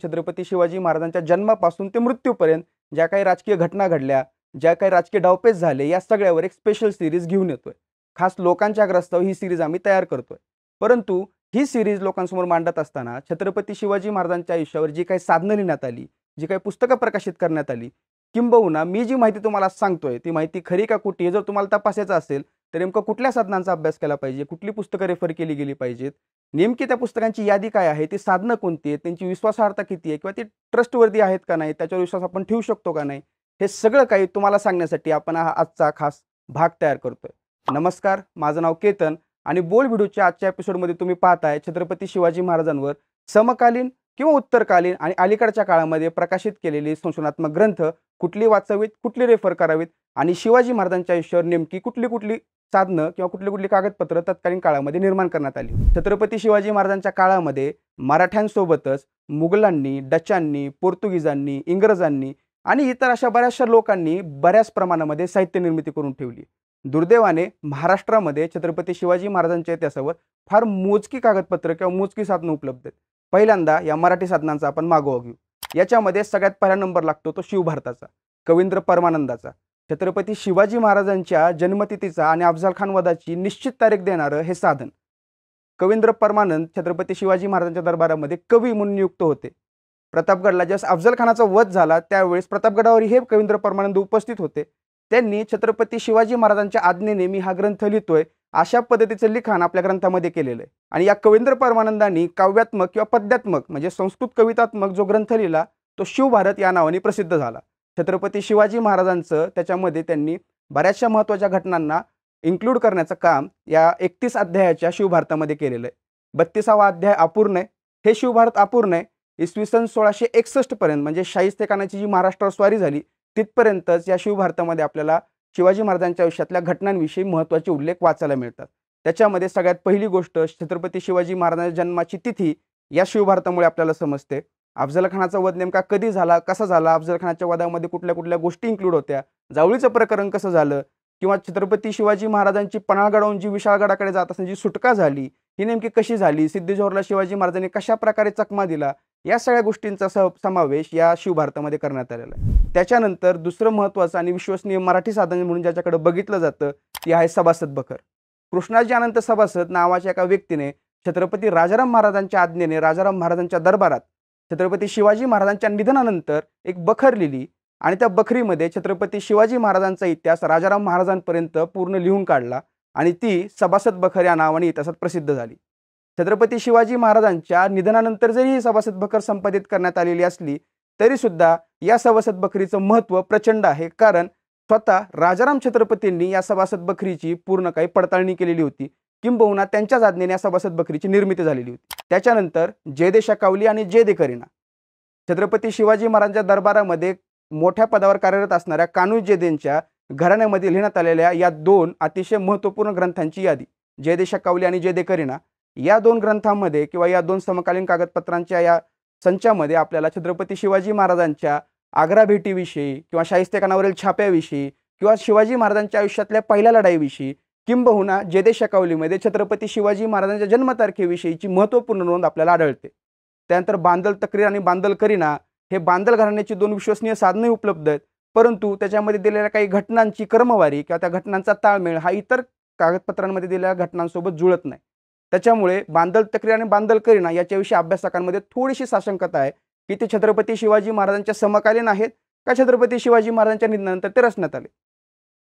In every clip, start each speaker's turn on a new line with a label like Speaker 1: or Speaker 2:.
Speaker 1: छत्रपती शिवाजी महाराजांच्या जन्मापासून ते मृत्यूपर्यंत ज्या काही राजकीय घटना घडल्या, ज्या काही राजकीय डावपेच झाले, या सगळ्यावर एक स्पेशल सीरीज घेऊन येतोय. खास लोकांच्या आग्रहास्तव ही सीरीज आम्ही तयार करतोय. परंतु ही सीरीज लोकांसमोर मांडत असताना छत्रपती शिवाजी महाराजांच्या आयुष्यावर जी काही साधनं लिहिण्यात आली, जी काही पुस्तकं प्रकाशित करण्यात आली, किंबहुना मी जी माहिती तुम्हाला सांगतोय ती माहिती खरी का खोटी हे जर तुम्हाला तपासायचं असेल तर नेमकं कुठल्या साधनांचा अभ्यास केला पाहिजे, कुठली पुस्तकं रेफर केली गेली पाहिजेत, नेमकी त्या पुस्तकांची यादी काय आहे, ती साधनं कोणती आहेत, त्यांची विश्वासार्हता किती आहे किंवा ती ट्रस्टवर्दी आहेत का नाही, त्याच्यावर विश्वास आपण ठेवू शकतो का नाही, हे सगळं काही तुम्हाला सांगण्यासाठी आपण हा आजचा खास भाग तयार करतोय. नमस्कार, माझं नाव केतन आणि बोल व्हिडिओच्या आजच्या एपिसोडमध्ये तुम्ही पाहताय छत्रपती शिवाजी महाराजांवर समकालीन किंवा उत्तरकालीन आणि अलीकडच्या काळामध्ये प्रकाशित केलेली संशोधनात्मक ग्रंथ कुठली वाचावीत, कुठली रेफर करावीत आणि शिवाजी महाराजांच्या आयुष्यावर नेमकी कुठली कुठली साधनं किंवा कुठली कुठली कागदपत्र तत्कालीन काळामध्ये निर्माण करण्यात आली. छत्रपती शिवाजी महाराजांच्या काळामध्ये मराठ्यांसोबतच मुघलांनी, डचांनी, पोर्तुगीजांनी, इंग्रजांनी आणि इतर अशा बऱ्याचशा लोकांनी बऱ्याच प्रमाणामध्ये साहित्य निर्मिती करून ठेवली. दुर्दैवाने महाराष्ट्रामध्ये छत्रपती शिवाजी महाराजांच्या इतिहासावर फार मोजकी कागदपत्र किंवा मोजकी साधनं उपलब्ध आहेत. पहिल्यांदा या मराठी साधनांचा आपण मागोवा घेऊ. याच्यामध्ये सगळ्यात पहिला नंबर लागतो तो शिवभारताचा, कवींद्र परमानंदाचा. छत्रपती शिवाजी महाराजांच्या जन्मतिथीचा आणि अफझल खान वधाची निश्चित तारीख देणारं हे साधन. कवींद्र परमानंद छत्रपती शिवाजी महाराजांच्या दरबारामध्ये कवी म्हणून नियुक्त होते. प्रतापगडला ज्यावेळेस अफझल खानाचा वध झाला त्यावेळेस प्रतापगडावर हे कवींद्र परमानंद उपस्थित होते. त्यांनी छत्रपती शिवाजी महाराजांच्या आज्ञेने मी हा ग्रंथ लिहितोय अशा पद्धतीचं लिखाण आपल्या ग्रंथामध्ये केलेलं आहे. आणि या कवींद्र परमानंदांनी काव्यात्मक किंवा पद्यात्मक म्हणजे संस्कृत कवितात्मक जो ग्रंथ लिहिला तो शिवभारत या नावाने प्रसिद्ध झाला. छत्रपती शिवाजी महाराजांचं त्याच्यामध्ये त्यांनी बऱ्याचशा महत्त्वाच्या घटनांना इन्क्लूड करण्याचं काम या 31 अध्यायाच्या शिवभारतामध्ये केलेलं आहे. 32वा अध्याय अपूर्ण आहे. हे शिवभारत अपूर्ण आहे. इसवी सन 1661 पर्यंत म्हणजे शाहिस्तेखानाची जी महाराष्ट्रावर स्वारी झाली तिथपर्यंतच या शिवभारतामध्ये आपल्याला शिवाजी महाराजांच्या आयुष्यातल्या घटनांविषयी महत्त्वाचे उल्लेख वाचायला मिळतात. त्याच्यामध्ये सगळ्यात पहिली गोष्ट छत्रपती शिवाजी महाराजांच्या जन्माची तिथी या शिवभारतामुळे आपल्याला समजते. अफझल खानाचा वध नेमका कधी झाला, कसा झाला, अफझल खानाच्या वधामध्ये कुठल्या कुठल्या गोष्टी इन्क्लूड होत्या, जावळीचं प्रकरण कसं झालं किंवा छत्रपती शिवाजी महाराजांची पन्हाळगडाहून जी विशाळगडाकडे जात असताना जी सुटका झाली ही नेमकी कशी झाली, सिद्धी जोहरला शिवाजी महाराजांनी कशा प्रकारे चकमा दिला, या सगळ्या गोष्टींचा समावेश या शिवभारतामध्ये करण्यात आलेला आहे. त्याच्यानंतर दुसरं महत्त्वाचं आणि विश्वसनीय मराठी साधन म्हणून ज्याच्याकडे बघितलं जातं ती आहे सभासद बखर. कृष्णाजी अनंत सभासद नावाच्या एका व्यक्तीने छत्रपती राजाराम महाराजांच्या आज्ञेने राजाराम महाराजांच्या दरबारात छत्रपती शिवाजी महाराजांच्या निधनानंतर एक बखर लिहिली आणि त्या बखरीमध्ये छत्रपती शिवाजी महाराजांचा इतिहास राजाराम महाराजांपर्यंत पूर्ण लिहून काढला आणि ती सभासद बखर या नावाने इतिहासात प्रसिद्ध झाली. छत्रपती शिवाजी महाराजांच्या निधनानंतर जरी ही सभासद बखर संपादित करण्यात आलेली असली तरी सुद्धा या सभासद बखरीचं महत्त्व प्रचंड आहे. कारण स्वतः राजाराम छत्रपतींनी या सभासद बखरीची पूर्ण काही पडताळणी केलेली होती, किंबहुना त्यांच्याच आज्ञेने या सभासद बखरीची निर्मिती झालेली होती. त्याच्यानंतर जयदे शकावली आणि जयदे करीना छत्रपती शिवाजी महाराजांच्या दरबारामध्ये मोठ्या पदावर कार्यरत असणाऱ्या कान्होजी जयदेंच्या घराण्यामध्ये लिहिण्यात आलेल्या या 2 अतिशय महत्त्वपूर्ण ग्रंथांची यादी जयदे शकावली आणि जयदे करीना या 2 ग्रंथांमध्ये किंवा या 2 समकालीन कागदपत्रांच्या या संचामध्ये आपल्याला छत्रपती शिवाजी महाराजांच्या आग्रा भेटीविषयी किंवा शाहिस्तेखानावरील छाप्याविषयी किंवा शिवाजी महाराजांच्या आयुष्यातल्या पहिल्या लढाईविषयी किंबहुना जयदे शकावलीमध्ये छत्रपती शिवाजी महाराजांच्या जन्मतारखेविषयीची महत्त्वपूर्ण नोंद आपल्याला आढळते. त्यानंतर बांदल तक्रीर आणि बांदल करीना हे बांदल घराण्याची 2 विश्वसनीय साधनही उपलब्ध आहेत. परंतु त्याच्यामध्ये दिलेल्या काही घटनांची क्रमवारी किंवा त्या घटनांचा ताळमेळ हा इतर कागदपत्रांमध्ये दिलेल्या घटनांसोबत जुळत नाही. त्याच्यामुळे बांदल तक्रीर आणि बांदल करीना याच्याविषयी अभ्यासकांमध्ये थोडीशी साशंकता आहे की ते छत्रपती शिवाजी महाराजांच्या समकालीन आहेत का छत्रपती शिवाजी महाराजांच्या निधनानंतर ते रचण्यात आले.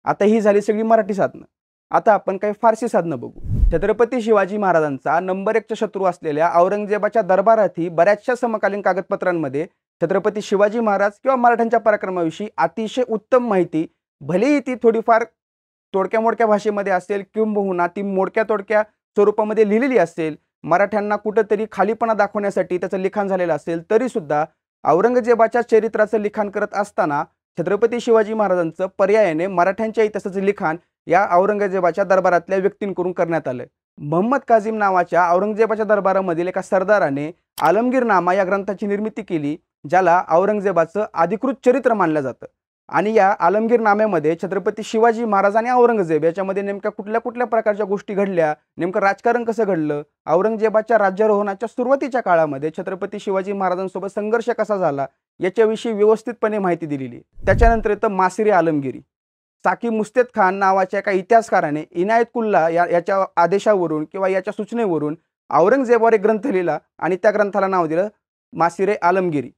Speaker 1: आता ही झाली सगळी मराठी साधनं. आता आपण काही फारसी साधनं बघू. छत्रपती शिवाजी महाराजांचा नंबर 1चा शत्रू असलेल्या औरंगजेबाच्या दरबारातही बऱ्याचशा समकालीन कागदपत्रांमध्ये छत्रपती शिवाजी महाराज किंवा मराठ्यांच्या पराक्रमाविषयी अतिशय उत्तम माहिती, भलेही ती थोडीफार तोडक्या मोडक्या भाषेमध्ये असेल किंबहुना ती मोडक्या तोडक्या स्वरूपामध्ये लिहिलेली असेल, मराठ्यांना कुठंतरी खालीपणा दाखवण्यासाठी त्याचं लिखाण झालेलं असेल, तरी सुद्धा औरंगजेबाच्या चरित्राचं लिखाण करत असताना छत्रपती शिवाजी महाराजांचं पर्यायाने मराठ्यांच्या इतिहासाचं लिखाण या औरंगजेबाच्या दरबारातल्या व्यक्तींकडून करण्यात आलं. मोहम्मद काझिम नावाच्या औरंगजेबाच्या दरबारामधील एका सरदाराने आलमगीरनामा या ग्रंथाची निर्मिती केली, ज्याला औरंगजेबाचं अधिकृत चरित्र मानलं जातं. आणि या आलमगीर नाम्यामध्ये छत्रपती शिवाजी महाराज आणि औरंगजेब याच्यामध्ये नेमक्या कुठल्या कुठल्या प्रकारच्या गोष्टी घडल्या, नेमकं राजकारण कसं घडलं, औरंगजेबाच्या राज्यारोहणाच्या सुरुवातीच्या काळामध्ये छत्रपती शिवाजी महाराजांसोबत संघर्ष कसा झाला याच्याविषयी व्यवस्थितपणे माहिती दिलेली आहे. त्याच्यानंतर येतं मासिरे आलमगिरी. साकी मुस्तेद खान नावाच्या एका इतिहासकाराने इनायतुल्ला याच्या आदेशावरून किंवा याच्या सूचनेवरून औरंगजेबावर एक ग्रंथ लिहिला आणि त्या ग्रंथाला नाव दिलं मासिरे आलमगिरी.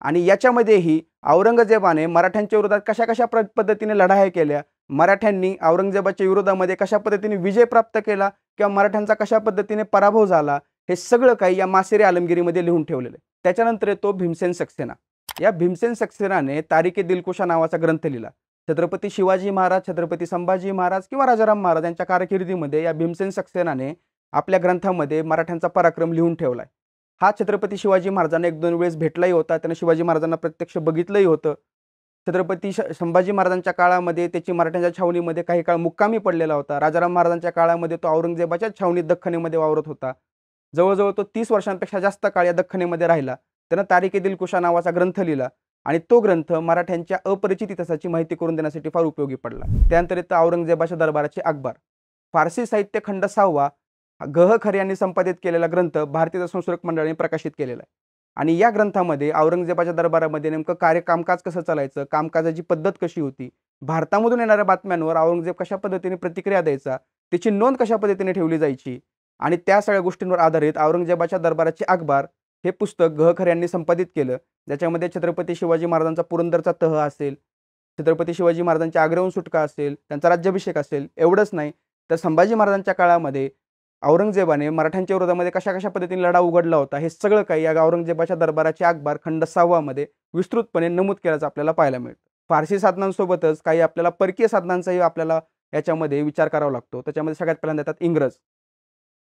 Speaker 1: आणि याच्यामध्येही औरंगजेबाने मराठ्यांच्या विरोधात कशा कशा पद्धतीने लढाया केल्या, मराठ्यांनी औरंगजेबाच्या विरोधामध्ये कशा पद्धतीने विजय प्राप्त केला किंवा मराठ्यांचा कशा पद्धतीने पराभव झाला, हे सगळं काही या मासिरे आलमगिरीमध्ये लिहून ठेवलेलं आहे. त्याच्यानंतर येतो भीमसेन सक्सेना. या भीमसेन सक्सेनाने तारिके दिलकुशा नावाचा ग्रंथ लिहिला. छत्रपती शिवाजी महाराज, छत्रपती संभाजी महाराज किंवा राजाराम महाराज यांच्या कारकिर्दीमध्ये या भीमसेन सक्सेनाने आपल्या ग्रंथामध्ये मराठ्यांचा पराक्रम लिहून ठेवलाय. हा छत्रपती शिवाजी महाराजांना एक दोन वेळेस भेटलाही होता, त्याने शिवाजी महाराजांना प्रत्यक्ष बघितलंही होतं. छत्रपती संभाजी महाराजांच्या काळामध्ये त्याची मराठ्यांच्या छावणीमध्ये काही काळ मुक्कामी पडलेला होता. राजाराम महाराजांच्या काळामध्ये तो औरंगजेबाच्या छावणीत दख्खनीमध्ये वावरत होता. जवळजवळ तो 30 वर्षांपेक्षा जास्त काळ या दख्खनीमध्ये राहिला. त्यानं तारिके दिलकुशा नावाचा ग्रंथ लिहिला आणि तो ग्रंथ मराठ्यांच्या अपरिचित इतिहासाची माहिती करून देण्यासाठी फार उपयोगी पडला. त्यानंतर येतं औरंगजेबाच्या दरबाराचे अकबार. फारसी साहित्य खंड 6वा गह खरे यांनी संपादित केलेला ग्रंथ भारतीय संशोधक मंडळाने प्रकाशित केलेला आहे. आणि या ग्रंथामध्ये औरंगजेबाच्या दरबारामध्ये नेमकं कामकाज कसं चालायचं, कामकाजाची पद्धत कशी होती, भारतामधून येणाऱ्या बातम्यांवर औरंगजेब कशा पद्धतीने प्रतिक्रिया द्यायचा, त्याची नोंद कशा पद्धतीने ठेवली जायची आणि त्या सगळ्या गोष्टींवर आधारित औरंगजेबाच्या दरबाराचे अकबार हे पुस्तक गह खरे यांनी संपादित केलं. ज्याच्यामध्ये छत्रपती शिवाजी महाराजांचा पुरंदरचा तह असेल, छत्रपती शिवाजी महाराजांच्या आग्र्याहून सुटका असेल, त्यांचा राज्याभिषेक असेल, एवढंच नाही तर संभाजी महाराजांच्या काळामध्ये औरंगजेबाने मराठ्यांच्या विरोधामध्ये कशा कशा पद्धतीने लढा उघडला होता, हे सगळं काही या औरंगजेबाच्या दरबाराचे अकबार खंड 6वा मध्ये विस्तृतपणे नमूद केल्याचं आपल्याला पाहायला मिळतं. फारसी साधनांसोबतच काही आपल्याला परकीय साधनांचाही आपल्याला याच्यामध्ये विचार करावा लागतो. त्याच्यामध्ये सगळ्यात पहिल्यांदा येतात इंग्रज.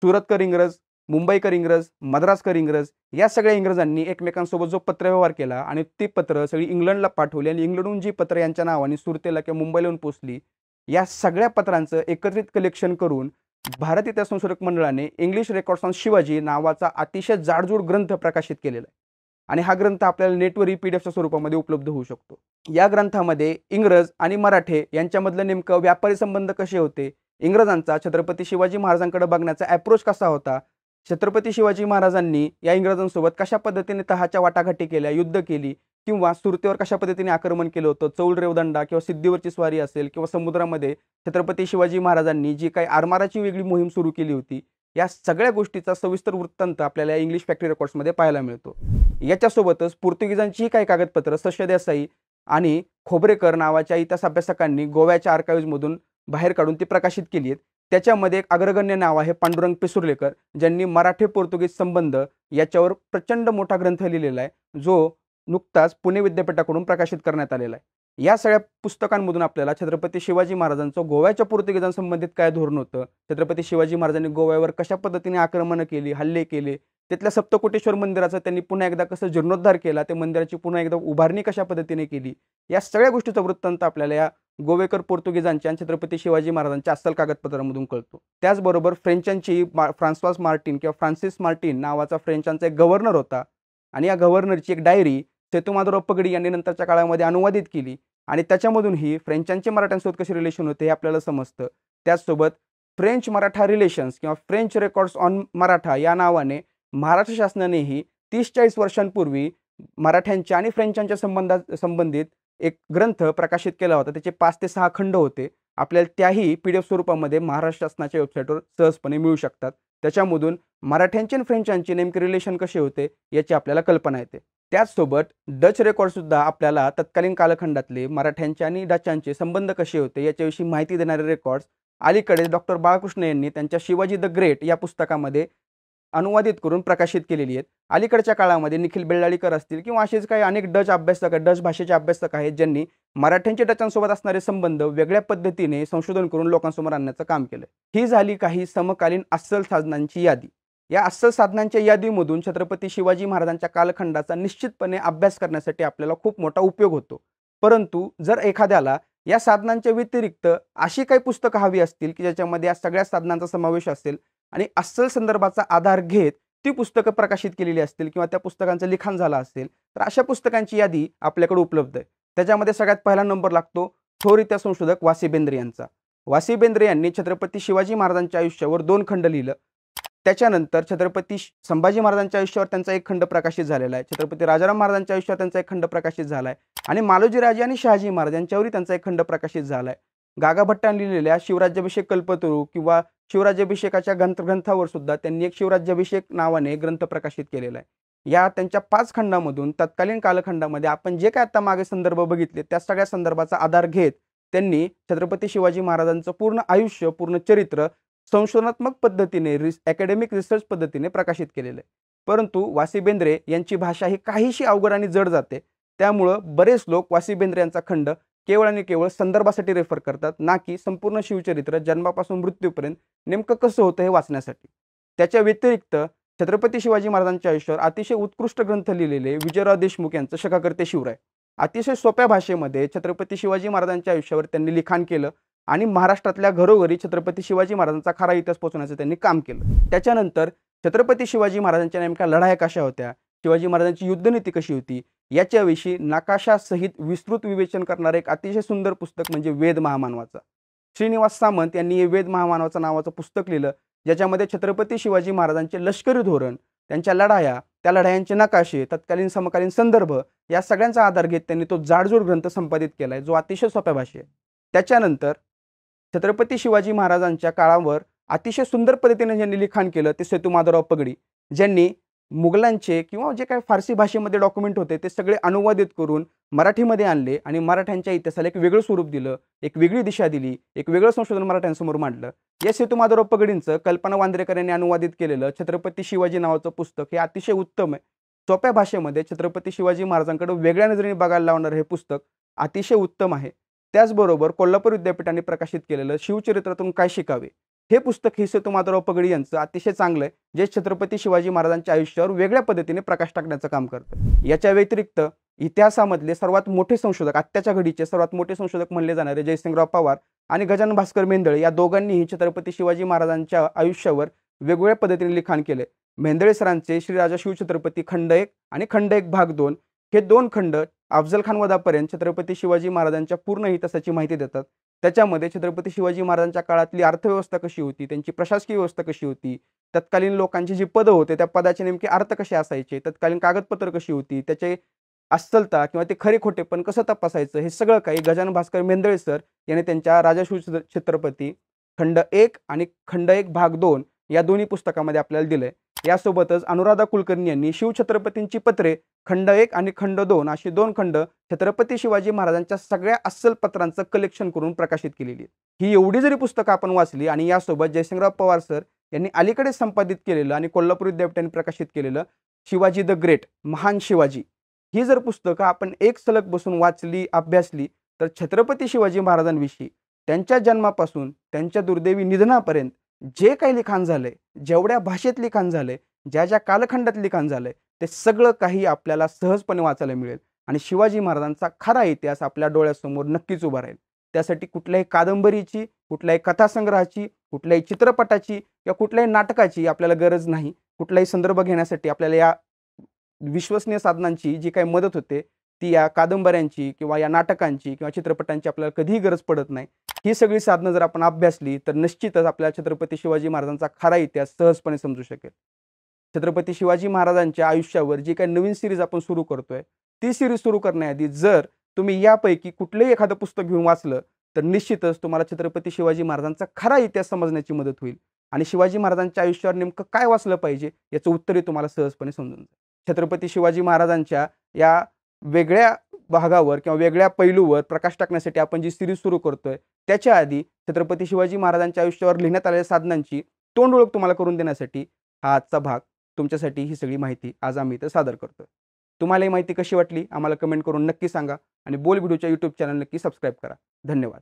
Speaker 1: सुरतकर इंग्रज, मुंबईकर इंग्रज, मद्रासकर इंग्रज या सगळ्या इंग्रजांनी एकमेकांसोबत जो पत्रव्यवहार केला आणि ती पत्र सगळी इंग्लंडला पाठवली आणि इंग्लंडहून जी पत्र यांच्या नावाने सुरतेला किंवा मुंबईला येऊन पोहोचली, या सगळ्या पत्रांचं एकत्रित कलेक्शन करून भारतीय इतिहास संशोधक मंडळाने इंग्लिश रेकॉर्ड्स ऑन शिवाजी नावाचा अतिशय जाडजूड ग्रंथ प्रकाशित केलेला आहे. आणि हा ग्रंथ आपल्याला नेटवरही पीडीएफच्या स्वरूपामध्ये उपलब्ध होऊ शकतो. या ग्रंथामध्ये इंग्रज आणि मराठे यांच्यामधलं नेमकं व्यापारी संबंध कसे होते, इंग्रजांचा छत्रपती शिवाजी महाराजांकडे बघण्याचा अप्रोच कसा होता, छत्रपती शिवाजी महाराजांनी या इंग्रजांसोबत कशा पद्धतीने तहाच्या वाटाघाटी केल्या, युद्ध केली किंवा सुरतेवर कशा पद्धतीने आक्रमण केलं होतं, चौल रेवदंडा किंवा सिद्धीवरची स्वारी असेल किंवा समुद्रामध्ये छत्रपती शिवाजी महाराजांनी जी काही आरमाराची वेगळी मोहीम सुरू केली होती, या सगळ्या गोष्टीचा सविस्तर वृत्तांत आपल्याला इंग्लिश फॅक्टरी रेकॉर्ड्समध्ये पाहायला मिळतो. याच्यासोबतच पोर्तुगीजांचीही काही कागदपत्र सश्य देसाई आणि खोबरेकर नावाच्या इतिहास अभ्यासकांनी गोव्याच्या आर्काइव्हमधून बाहेर काढून ती प्रकाशित केली आहेत. त्याच्यामध्ये एक अग्रगण्य नाव आहे पांडुरंग पिसुर्लेकर, ज्यांनी मराठी पोर्तुगीज संबंध याच्यावर प्रचंड मोठा ग्रंथ लिहिलेला आहे, जो नुकताच पुणे विद्यापीठाकडून प्रकाशित करण्यात आलेला आहे. या सगळ्या पुस्तकांमधून आपल्याला छत्रपती शिवाजी महाराजांचं गोव्याच्या पोर्तुगीजांसंबंधित काय धोरण होतं, छत्रपती शिवाजी महाराजांनी गोव्यावर कशा पद्धतीने आक्रमणं केली, हल्ले केले, तिथल्या सप्तकोटेश्वर मंदिराचं त्यांनी पुन्हा एकदा कसं जीर्णोद्धार केला, त्या मंदिराची पुन्हा एकदा उभारणी कशा पद्धतीने केली, या सगळ्या गोष्टीचा वृत्तांत आपल्याला या गोवेकर पोर्तुगीजांच्या आणि छत्रपती शिवाजी महाराजांच्या अस्सल कागदपत्रांमधून कळतो. त्याचबरोबर फ्रेंचांची फ्रान्सवास मार्टिन किंवा फ्रान्सिस मार्टिन नावाचा फ्रेंचांचा एक गव्हर्नर होता आणि या गव्हर्नरची एक डायरी सेतुमाधवराव पगडी यांनी नंतरच्या काळामध्ये अनुवादित केली आणि त्याच्यामधूनही फ्रेंचांचे मराठ्यांसोबत कसे रिलेशन होते हे आपल्याला समजतं. त्याचसोबत फ्रेंच मराठा रिलेशन्स किंवा फ्रेंच रेकॉर्ड्स ऑन मराठा या नावाने महाराष्ट्र शासनानेही 30-40 वर्षांपूर्वी मराठ्यांच्या आणि फ्रेंचांच्या संबंधित एक ग्रंथ प्रकाशित केला होता. त्याचे 5 ते 6 खंड होते. आपल्याला त्याही पीडीएफ स्वरूपामध्ये महाराष्ट्र शासनाच्या वेबसाईटवर सहजपणे मिळू शकतात. त्याच्यामधून मराठ्यांचे आणि फ्रेंचांचे नेमके रिलेशन कसे होते याची आपल्याला कल्पना येते. त्याचसोबत डच रेकॉर्डसुद्धा आपल्याला तत्कालीन कालखंडातले मराठ्यांचे आणि डचांचे संबंध कसे होते याच्याविषयी माहिती देणारे रेकॉर्ड्स अलीकडे डॉक्टर बाळकृष्ण यांनी त्यांच्या शिवाजी द ग्रेट या पुस्तकामध्ये अनुवादित करून प्रकाशित केलेली आहेत. अलीकडच्या काळामध्ये निखिल बेल्लाळीकर असतील किंवा असेच काही अनेक डच अभ्यासक, डच भाषेचे अभ्यासक आहेत, ज्यांनी मराठ्यांचे डचांसोबत असणारे संबंध वेगळ्या पद्धतीने संशोधन करून लोकांसमोर आणण्याचं काम केलं. ही झाली काही समकालीन अस्सल साधनांची यादी. या अस्सल साधनांच्या यादीमधून छत्रपती शिवाजी महाराजांच्या कालखंडाचा निश्चितपणे अभ्यास करण्यासाठी आपल्याला खूप मोठा उपयोग होतो. परंतु जर एखाद्याला या साधनांच्या व्यतिरिक्त अशी काही पुस्तकं हवी असतील की ज्याच्यामध्ये या सगळ्या साधनांचा समावेश असेल आणि अस्सल संदर्भाचा आधार घेत ती पुस्तकं प्रकाशित केलेली असतील किंवा त्या पुस्तकांचं लिखाण झालं असेल, तर अशा पुस्तकांची यादी आपल्याकडे उपलब्ध आहे. त्याच्यामध्ये सगळ्यात पहिला नंबर लागतो थोर इतिहास संशोधक वासी बेंद्रे यांचा. वासी बेंद्रे यांनी छत्रपती शिवाजी महाराजांच्या आयुष्यावर 2 खंड लिहिलं. त्याच्यानंतर छत्रपती संभाजी महाराजांच्या आयुष्यावर त्यांचा एक खंड प्रकाशित झालेला आहे. छत्रपती राजाराम महाराजांच्या आयुष्यावर त्यांचा एक खंड प्रकाशित झाला आहे आणि मालोजी राजे आणि शहाजी महाराज यांच्यावरही त्यांचा एक खंड प्रकाशित झाला आहे. गागा भट्टांनी लिहिलेल्या शिवराज्याभिषेक कल्पतरू किंवा शिवराज्याभिषेकाच्या ग्रंथावर सुद्धा त्यांनी एक शिवराज्याभिषेक नावाने ग्रंथ प्रकाशित केलेला आहे. या त्यांच्या 5 खंडामधून तत्कालीन कालखंडामध्ये आपण जे काय आता मागे संदर्भ बघितले त्या सगळ्या संदर्भाचा आधार घेत त्यांनी छत्रपती शिवाजी महाराजांचं पूर्ण आयुष्य, पूर्ण चरित्र संशोधनात्मक पद्धतीने अकॅडमिक रिसर्च पद्धतीने प्रकाशित केलेलं आहे. परंतु वासी बेंद्रे यांची भाषा ही काहीशी अवघड आणि जड जाते. त्यामुळं बरेच लोक वासी बेंद्रे यांचा खंड केवळ आणि केवळ संदर्भासाठी रेफर करतात, ना की संपूर्ण शिवचरित्र जन्मापासून मृत्यूपर्यंत नेमकं कसं होतं हे वाचण्यासाठी. त्याच्या व्यतिरिक्त छत्रपती शिवाजी महाराजांच्या आयुष्यावर अतिशय उत्कृष्ट ग्रंथ लिहिलेले विजयराव देशमुख यांचं शकाकर्ते शिवराय अतिशय सोप्या भाषेमध्ये छत्रपती शिवाजी महाराजांच्या आयुष्यावर त्यांनी लिखाण केलं आणि महाराष्ट्रातल्या घरोघरी छत्रपती शिवाजी महाराजांचा खरा इतिहास पोहोचवण्याचं त्यांनी काम केलं. त्याच्यानंतर छत्रपती शिवाजी महाराजांच्या नेमक्या लढाया कशा होत्या, शिवाजी महाराजांची युद्धनीती कशी होती याच्याविषयी नकाशासहित विस्तृत विवेचन करणारं एक अतिशय सुंदर पुस्तक म्हणजे वेद महामानवाचा. श्रीनिवास सामंत यांनी हे वेद महामानवाचं नावाचं पुस्तक लिहिलं, ज्याच्यामध्ये छत्रपती शिवाजी महाराजांचे लष्करी धोरण, त्यांच्या लढाया, त्या लढायांचे नकाशे, तत्कालीन समकालीन संदर्भ या सगळ्यांचा आधार घेत त्यांनी तो जाडजूड ग्रंथ संपादित केलाय, जो अतिशय सोप्या भाषेत आहे. त्याच्यानंतर छत्रपती शिवाजी महाराजांच्या काळावर अतिशय सुंदर पद्धतीने ज्यांनी लिखाण केलं ते सेतुमाधवराव पगडी, ज्यांनी मुघलांचे किंवा जे काही फारसी भाषेमध्ये डॉक्युमेंट होते ते सगळे अनुवादित करून मराठीमध्ये आणले आणि मराठ्यांच्या इतिहासाला एक वेगळं स्वरूप दिलं, एक वेगळी दिशा दिली, एक वेगळं संशोधन मराठ्यांसमोर मांडलं. या सेतुमाधवराव पगडींचं कल्पना वांद्रेकर यांनी अनुवादित केलेलं छत्रपती शिवाजी नावाचं पुस्तक हे अतिशय उत्तम आहे. सोप्या भाषेमध्ये छत्रपती शिवाजी महाराजांकडे वेगळ्या नजरेने बघायला लावणारं हे पुस्तक अतिशय उत्तम आहे. त्याचबरोबर कोल्हापूर विद्यापीठाने प्रकाशित केलेलं शिवचरित्रातून काय शिकावे हे पुस्तक ही सेतुमाधवराव पगडी यांचं अतिशय चांगलं आहे, जे छत्रपती शिवाजी महाराजांच्या आयुष्यावर वेगळ्या पद्धतीने प्रकाश टाकण्याचं काम करतं. याच्या व्यतिरिक्त इतिहासामधले सर्वात मोठे संशोधक, आत्ताच्या घडीचे सर्वात मोठे संशोधक म्हणले जाणारे जयसिंगराव पवार आणि गजानन भास्कर मेंदळे या दोघांनीही छत्रपती शिवाजी महाराजांच्या आयुष्यावर वेगवेगळ्या पद्धतीने लिखाण केले. मेंदळे सरांचे श्रीराजा शिवछत्रपती खंड 1 आणि खंड 1 भाग 2 हे 2 खंड अफजल खान वधापर्यंत छत्रपती शिवाजी महाराजांच्या पूर्ण इतिहासाची माहिती देतात. त्याच्यामध्ये छत्रपती शिवाजी महाराजांच्या काळातली अर्थव्यवस्था कशी होती, त्यांची प्रशासकीय व्यवस्था कशी होती, तत्कालीन लोकांची जी पदं होते त्या पदाचे नेमके अर्थ कसे असायचे, तत्कालीन कागदपत्र कशी होती, त्याचे अस्सलता किंवा ते खरे खोटे पण कसं तपासायचं, हे सगळं काही गजानन भास्कर मेंदळे सर यांनी त्यांच्या राजा शिवछत्रपती खंड 1 आणि खंड 1 भाग 2 या दोन्ही पुस्तकामध्ये आपल्याला दिलंय. यासोबतच अनुराधा कुलकर्णी यांनी शिवछत्रपतींची पत्रे खंड 1 आणि खंड 2 अशी 2 खंड छत्रपती शिवाजी महाराजांच्या सगळ्या अस्सल पत्रांचं कलेक्शन करून प्रकाशित केलेली आहे. ही एवढी जरी पुस्तकं आपण वाचली आणि यासोबत जयसिंगराव पवार सर यांनी अलीकडे संपादित केलेलं आणि कोल्हापूर विद्यापीठाने प्रकाशित केलेलं शिवाजी द ग्रेट, महान शिवाजी, ही जर पुस्तकं आपण एक सलग बसून वाचली, अभ्यासली तर छत्रपती शिवाजी महाराजांविषयी त्यांच्या जन्मापासून त्यांच्या दुर्दैवी निधनापर्यंत जे काही लिखाण झालंय, जेवढ्या भाषेत लिखाण झालंय, ज्या ज्या कालखंडात लिखाण झालंय ते सगळं काही आपल्याला सहजपणे वाचायला मिळेल आणि शिवाजी महाराजांचा खरा इतिहास आपल्या डोळ्यासमोर नक्कीच उभा राहील. त्यासाठी कुठल्याही कादंबरीची, कुठल्याही कथासंग्रहाची, कुठल्याही चित्रपटाची किंवा कुठल्याही नाटकाची आपल्याला गरज नाही. कुठलाही संदर्भ घेण्यासाठी आपल्याला या विश्वसनीय साधनांची जी काही मदत होते ती या कादंबऱ्यांची किंवा या नाटकांची किंवा चित्रपटांची आपल्याला कधीही गरज पडत नाही. ही सगळी साधनं जर आपण अभ्यासली तर निश्चितच आपल्याला छत्रपती शिवाजी महाराजांचा खरा इतिहास सहजपणे समजू शकेल. छत्रपती शिवाजी महाराजांच्या आयुष्यावर जी काही नवीन सिरीज आपण सुरू करतोय ती सिरीज सुरू करण्याआधी जर तुम्ही यापैकी कुठलंही एखादं पुस्तक घेऊन वाचलं तर निश्चितच तुम्हाला छत्रपती शिवाजी महाराजांचा खरा इतिहास समजण्याची मदत होईल आणि शिवाजी महाराजांच्या आयुष्यावर नेमकं काय वाचलं पाहिजे याचं उत्तरही तुम्हाला सहजपणे समजून जाईल. छत्रपती शिवाजी महाराजांच्या या वेगळ्या भागावर किंवा वेगळ्या पैलूवर प्रकाश टाकण्यासाठी आपण जी सिरीज सुरू करतोय त्याच्या आधी छत्रपती शिवाजी महाराजांच्या आयुष्यावर लिहिण्यात आलेल्या साधनांची तोंड ओळख तुम्हाला करून देण्यासाठी हा आजचा भाग, तुमच्यासाठी ही सगळी माहिती आज आम्ही इथं सादर करतोय. तुम्हाला ही माहिती कशी वाटली आम्हाला कमेंट करून नक्की सांगा आणि बोल व्हिडिओच्या यूट्यूब चॅनल नक्की सबस्क्राईब करा. धन्यवाद.